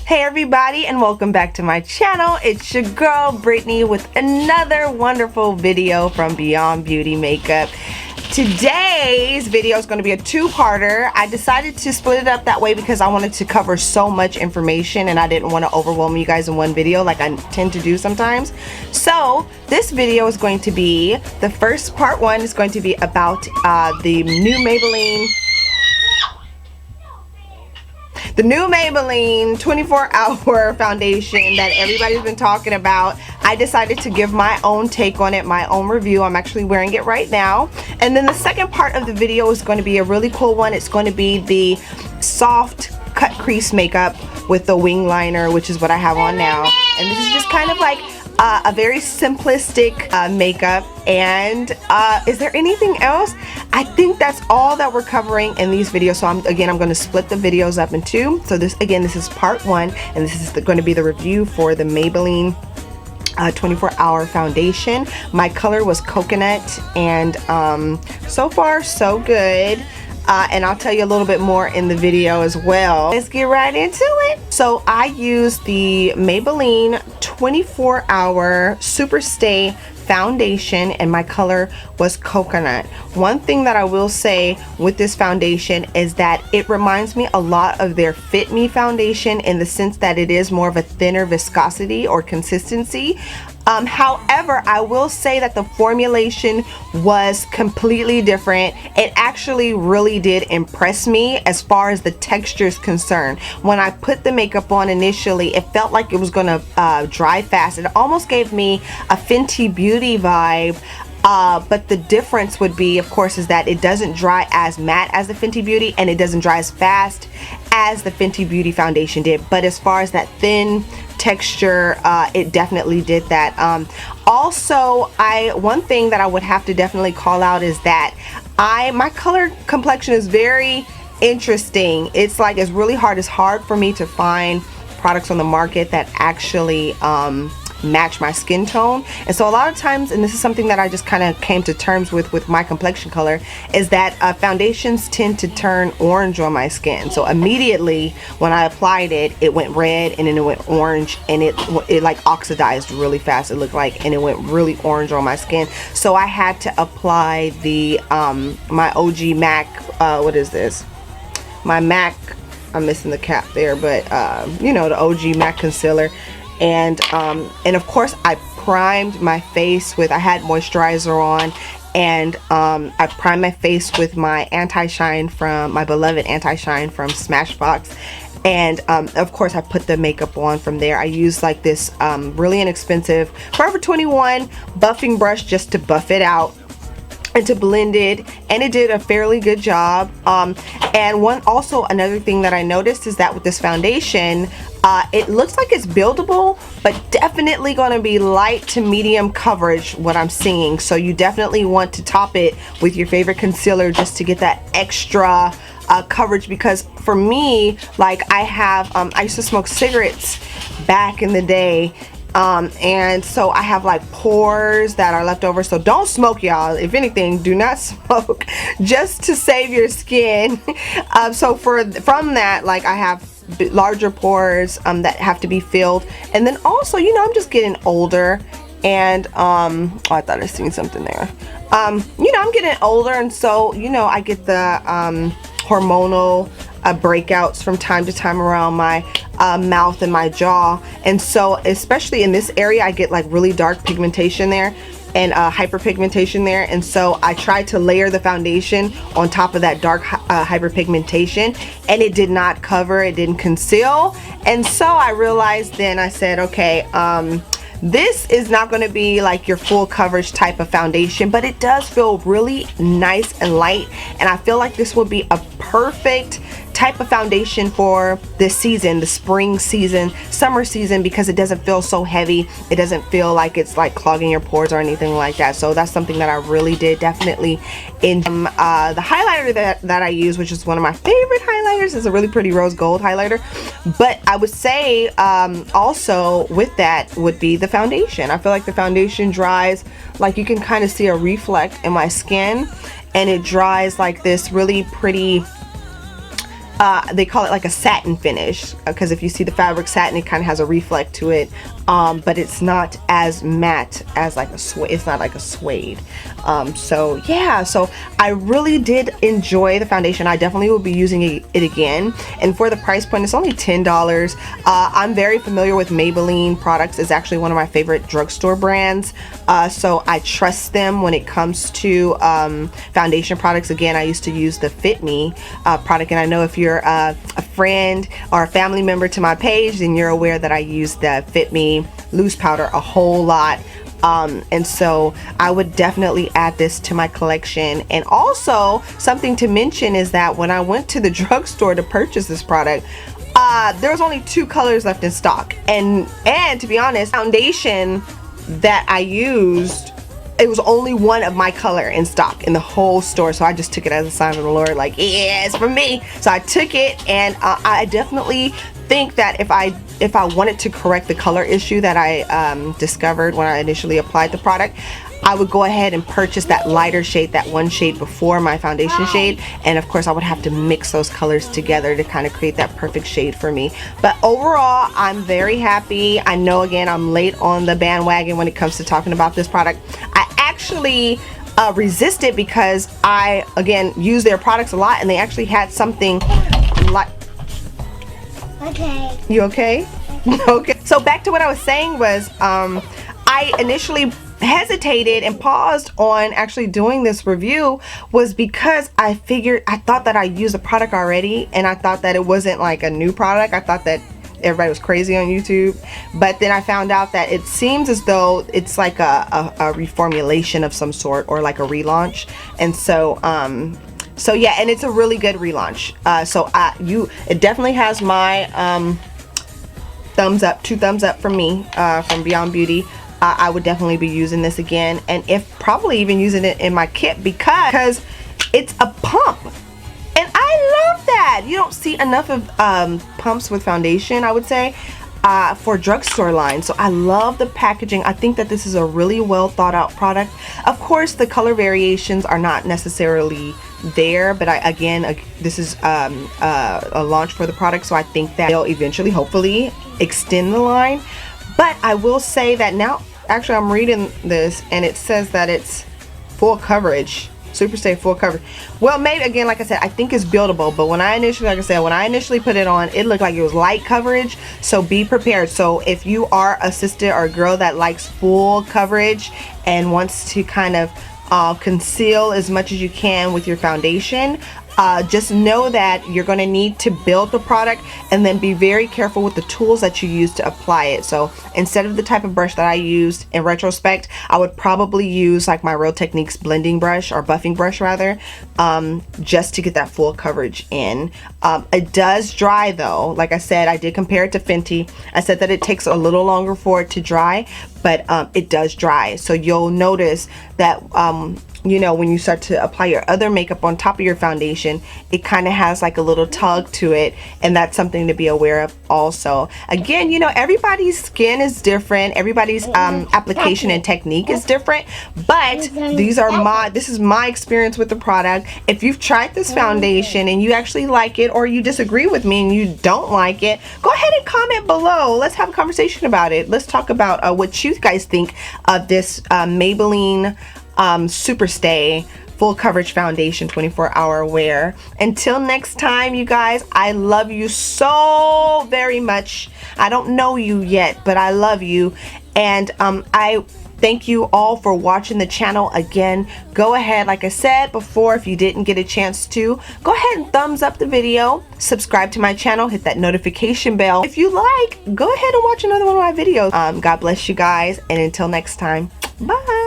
Hey everybody, and welcome back to my channel. It's your girl Brittany with another wonderful video from Beyond Beauty Makeup. Today's video is going to be a two-parter. I decided to split it up that way because I wanted to cover so much information and I didn't want to overwhelm you guys in one video like I tend to do sometimes. So this video is going to be, the first part one is going to be about the new Maybelline 24-hour foundation that everybody's been talking about. I decided to give my own take on it, my own review. I'm actually wearing it right now. And then the second part of the video is going to be a really cool one. It's going to be the soft cut crease makeup with the wing liner, which is what I have on now. And this is just kind of like a very simplistic makeup. And is there anything else? I think that's all that we're covering in these videos. So I'm going to split the videos up in two. So this is part one, and this is going to be the review for the Maybelline 24-hour foundation. My color was coconut, and so far so good. And I'll tell you a little bit more in the video as well. Let's get right into it. So I used the Maybelline 24-hour Superstay foundation, and my color was coconut. One thing that I will say with this foundation is that it reminds me a lot of their Fit Me foundation in the sense that it is more of a thinner viscosity or consistency. However, I will say that the formulation was completely different. It actually really did impress me as far as the texture is concerned. When I put the makeup on initially, it felt like it was gonna dry fast. It almost gave me a Fenty Beauty vibe. But the difference would be, of course, is that it doesn't dry as matte as the Fenty Beauty, and it doesn't dry as fast as the Fenty Beauty foundation did. But as far as that thin texture, it definitely did that. Also, one thing that I would have to definitely call out is that my color complexion is very interesting. It's really hard. It's hard for me to find products on the market that actually match my skin tone. And so a lot of times, and this is something that I just kind of came to terms with my complexion color, is that foundations tend to turn orange on my skin. So immediately when I applied it, it went red, and then it went orange, and it like oxidized really fast, it looked like, and it went really orange on my skin. So I had to apply the my OG MAC, what is this? My MAC, I'm missing the cap there, but you know, the OG MAC concealer. And of course I primed my face with, I had moisturizer on, and I primed my face with my anti-shine from, my beloved anti-shine from Smashbox. And of course I put the makeup on from there. I used like this really inexpensive Forever 21 buffing brush just to buff it out and to blend it, and it did a fairly good job. And another thing that I noticed is that with this foundation, it looks like it's buildable, but definitely going to be light to medium coverage, what I'm seeing. So you definitely want to top it with your favorite concealer just to get that extra coverage, because for me, like I used to smoke cigarettes back in the day, and so I have like pores that are left over. So don't smoke, y'all. If anything, do not smoke, just to save your skin. So from that, like I have larger pores that have to be filled. And then also, you know, I'm just getting older, and oh, I thought I seen something there. You know, I'm getting older, and so, you know, I get the hormonal breakouts from time to time around my mouth and my jaw. And so especially in this area, I get like really dark pigmentation there, and hyperpigmentation there. And so I tried to layer the foundation on top of that dark hyperpigmentation, and it did not cover, it didn't conceal. And so I realized then, I said, okay, this is not going to be like your full coverage type of foundation, but it does feel really nice and light, and I feel like this would be a perfect type of foundation for this season, the spring season, summer season, because it doesn't feel so heavy. It doesn't feel like it's like clogging your pores or anything like that. So that's something that I really did definitely enjoy. The highlighter that I use, which is one of my favorite highlighters, is a really pretty rose gold highlighter. But I would say also with that would be the foundation. I feel like the foundation dries, like you can kind of see a reflect in my skin, and it dries like this really pretty they call it like a satin finish, because if you see the fabric satin, it kind of has a reflect to it, but it's not as matte as like a suede. It's not like a suede. So yeah, so I really did enjoy the foundation. I definitely will be using it again, and for the price point, it's only $10. I'm very familiar with Maybelline products. It's actually one of my favorite drugstore brands, so I trust them when it comes to foundation products. Again, I used to use the Fit Me product, and I know if you're a friend or a family member to my page, then you're aware that I use the Fit Me loose powder a whole lot. And so I would definitely add this to my collection. And also something to mention is that when I went to the drugstore to purchase this product, there was only 2 colors left in stock, and to be honest, foundation that I used, it was only one of my color in stock in the whole store. So I just took it as a sign of the Lord, like, yeah, it's for me. So I took it, and I definitely think that if I wanted to correct the color issue that I discovered when I initially applied the product, I would go ahead and purchase that lighter shade, that one shade before my foundation shade, and of course I would have to mix those colors together to kind of create that perfect shade for me. But overall, I'm very happy. I know, again, I'm late on the bandwagon when it comes to talking about this product. I actually resisted because I, again, use their products a lot, and they actually had something like... Okay. You okay? Okay. So back to what I was saying was, I initially hesitated and paused on actually doing this review was because I thought that I used the product already, and I thought that it wasn't like a new product. I thought that everybody was crazy on YouTube, but then I found out that it seems as though it's like a reformulation of some sort, or like a relaunch. And so so yeah, and it's a really good relaunch. So it definitely has my thumbs up, 2 thumbs up from me, from Beyond Beauty. I would definitely be using this again, and probably even using it in my kit, because it's a pump, and I love that. You don't see enough of pumps with foundation, I would say, for drugstore line. So I love the packaging. I think that this is a really well thought out product. Of course, the color variations are not necessarily there, but this is a launch for the product, so I think that they'll eventually, hopefully, extend the line. But I will say that now, actually, I'm reading this, and it says that it's full coverage, Superstay full coverage. Well, maybe, again, like I said, I think it's buildable, but when I initially put it on, it looked like it was light coverage, so be prepared. So if you are a sister or a girl that likes full coverage and wants to kind of conceal as much as you can with your foundation, just know that you're going to need to build the product, and then be very careful with the tools that you use to apply it. So instead of the type of brush that I used in retrospect, I would probably use like my Real Techniques blending brush, or buffing brush rather, just to get that full coverage in. It does dry though. Like I said, I did compare it to Fenty. I said that it takes a little longer for it to dry, but it does dry. So you'll notice that you know, when you start to apply your other makeup on top of your foundation, it kind of has like a little tug to it, and that's something to be aware of also. Again, you know, everybody's skin is different, everybody's application and technique is different, but this is my experience with the product. If you've tried this foundation and you actually like it, or you disagree with me and you don't like it, go ahead and comment below. Let's have a conversation about it. Let's talk about what you guys think of this Maybelline Superstay full coverage foundation 24-hour wear. Until next time, you guys, I love you so very much. I don't know you yet, but I love you, and I thank you all for watching the channel. Again, go ahead, like I said before, if you didn't get a chance to, go ahead and thumbs up the video, subscribe to my channel, hit that notification bell. If you like, go ahead and watch another one of my videos. God bless you guys, and until next time, bye.